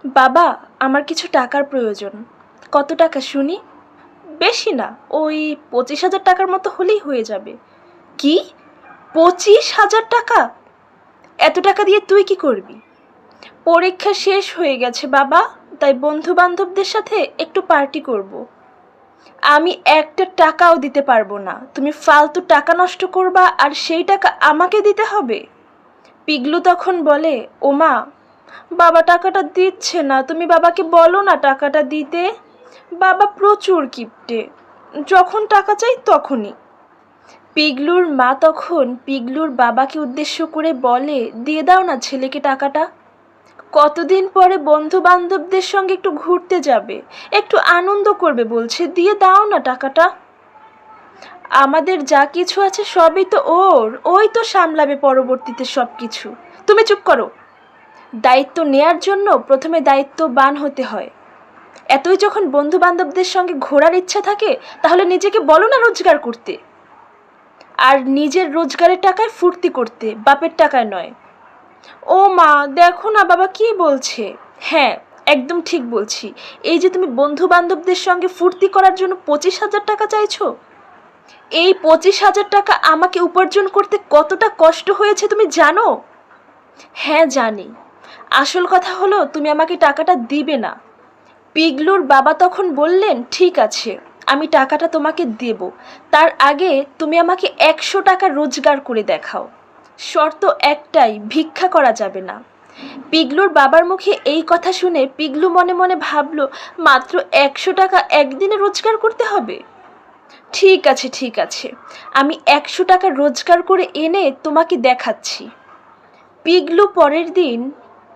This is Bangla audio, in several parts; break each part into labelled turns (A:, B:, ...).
A: বাবা, আমার কিছু টাকার প্রয়োজন। কত টাকা শুনি? বেশি না, ওই 25,000 টাকার মতো হলেই হয়ে যাবে। কি? 25,000 টাকা? এত টাকা দিয়ে তুই কি করবি? পরীক্ষা শেষ হয়ে গেছে বাবা, তাই বন্ধু বান্ধবদের সাথে একটু পার্টি করব। আমি একটা টাকাও দিতে পারবো না। তুমি ফালতু টাকা নষ্ট করবা আর সেই টাকা আমাকে দিতে হবে। পিগলু তখন বলে, ওমা, বাবা টাকাটা দিচ্ছে না, তুমি বাবাকে বলো না টাকাটা দিতে। বাবা প্রচুর কিপটে, যখন টাকা চাই তখনই। পিগলুর মা তখন পিগলুর বাবাকে উদ্দেশ্য করে বলে, দিয়ে দাও না ছেলেকে টাকাটা। কতদিন পরে বন্ধু বান্ধবদের সঙ্গে একটু ঘুরতে যাবে, একটু আনন্দ করবে বলছে, দিয়ে দাও না টাকাটা। আমাদের যা কিছু আছে সবই তো ওর, ওই তো সামলাবে পরবর্তীতে সব কিছু। তুমি চুপ করো। দায়িত্ব নেয়ার জন্য প্রথমে দায়িত্ববান হতে হয়। এতই যখন বন্ধু বান্ধবদের সঙ্গে ঘোরার ইচ্ছা থাকে, তাহলে নিজেকে বলো না রোজগার করতে, আর নিজের রোজগারের টাকায় ফুর্তি করতে, বাপের টাকায় নয়। ও মা, দেখো না বাবা কি বলছে। হ্যাঁ, একদম ঠিক বলছি। এই যে তুমি বন্ধু বান্ধবদের সঙ্গে ফুর্তি করার জন্য 25,000 টাকা চাইছো, এই 25,000 টাকা আমাকে উপার্জন করতে কতটা কষ্ট হয়েছে তুমি জানো? হ্যাঁ জানি। আসল কথা হলো তুমি আমাকে টাকাটা দিবে না। পিগলুর বাবা তখন বললেন, ঠিক আছে, আমি টাকাটা তোমাকে দেব, তার আগে তুমি আমাকে 100 টাকা রোজগার করে দেখাও। শর্ত একটাই, ভিক্ষা করা যাবে না। পিগলুর বাবার মুখে এই কথা শুনে পিগলু মনে মনে ভাবল, মাত্র 100 টাকা একদিনে রোজগার করতে হবে। ঠিক আছে ঠিক আছে, আমি 100 টাকা রোজগার করে এনে তোমাকে দেখাচ্ছি। পিগলু পরের দিন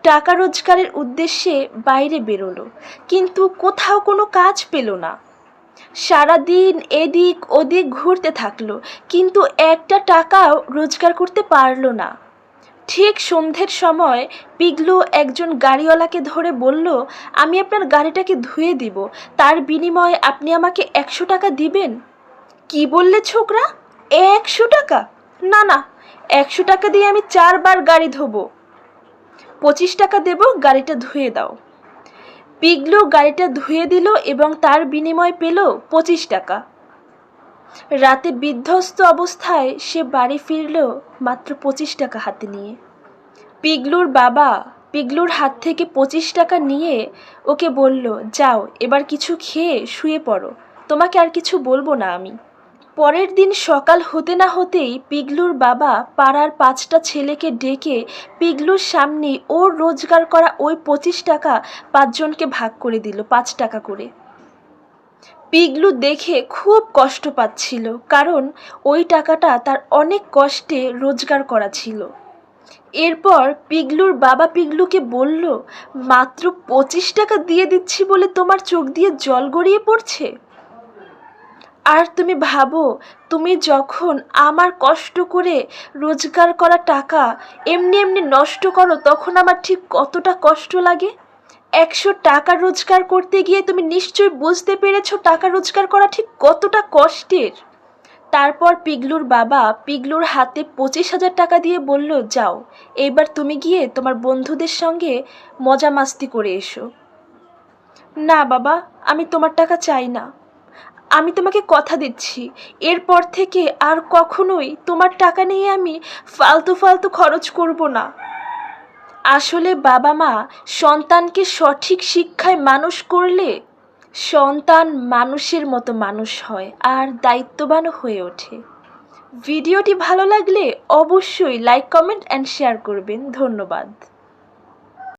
A: টাকা রোজগারের উদ্দেশ্যে বাইরে বেরোলো, কিন্তু কোথাও কোনো কাজ পেল না। সারাদিন এদিক ওদিক ঘুরতে থাকলো, কিন্তু একটা টাকাও রোজগার করতে পারলো না। ঠিক সন্ধ্যের সময় পিগলু একজন গাড়িওয়ালাকে ধরে বলল, আমি আপনার গাড়িটাকে ধুয়ে দিব, তার বিনিময়ে আপনি আমাকে 100 টাকা দিবেন। কি বললে ছোকরা? 100 টাকা? না না, 100 টাকা দিয়ে আমি 4 বার গাড়ি ধোবো। 25 টাকা দেব, গাড়িটা ধুয়ে দাও। পিগলু গাড়িটা ধুয়ে দিল এবং তার বিনিময় পেল 25 টাকা। রাতে বিধ্বস্ত অবস্থায় সে বাড়ি ফিরল মাত্র 25 টাকা হাতে নিয়ে। পিগলুর বাবা পিগলুর হাত থেকে 25 টাকা নিয়ে ওকে বলল, যাও এবার কিছু খেয়ে শুয়ে পড়ো, তোমাকে আর কিছু বলবো না আমি। পরের দিন সকাল হতে না হতেই পিগলুর বাবা পাড়ার 5টা ছেলেকে ডেকে পিগলুর সামনে ওর রোজগার করা ওই 25 টাকা 5 জনকে ভাগ করে দিল, 5 টাকা করে। পিগলু দেখে খুব কষ্ট পাচ্ছিল, কারণ ওই টাকাটা তার অনেক কষ্টে রোজগার করা ছিল। এরপর পিগলুর বাবা পিগলুকে বলল, মাত্র 25 টাকা দিয়ে দিচ্ছি বলে তোমার চোখ দিয়ে জল গড়িয়ে পড়ছে? আর তুমি ভাবো, তুমি যখন আমার কষ্ট করে রোজগার করা টাকা এমনি এমনি নষ্ট করো, তখন আমার ঠিক কতটা কষ্ট লাগে। 100 টাকা রোজগার করতে গিয়ে তুমি নিশ্চয়ই বুঝতে পেরেছো টাকা রোজগার করা ঠিক কতটা কষ্টের। তারপর পিগলুর বাবা পিগলুর হাতে 25,000 টাকা দিয়ে বলল, যাও এইবার তুমি গিয়ে তোমার বন্ধুদের সঙ্গে মজা মাস্তি করে এসো। না বাবা, আমি তোমার টাকা চাই না। আমি তোমাকে কথা দিচ্ছি, এরপর থেকে আর কখনোই তোমার টাকা নিয়ে আমি ফালতু ফালতু খরচ করব না। আসলে বাবা মা সন্তানকে সঠিক শিক্ষায় মানুষ করলে সন্তান মানুষের মতো মানুষ হয় আর দায়িত্ববানও হয়ে ওঠে। ভিডিওটি ভালো লাগলে অবশ্যই লাইক, কমেন্ট অ্যান্ড শেয়ার করবেন। ধন্যবাদ।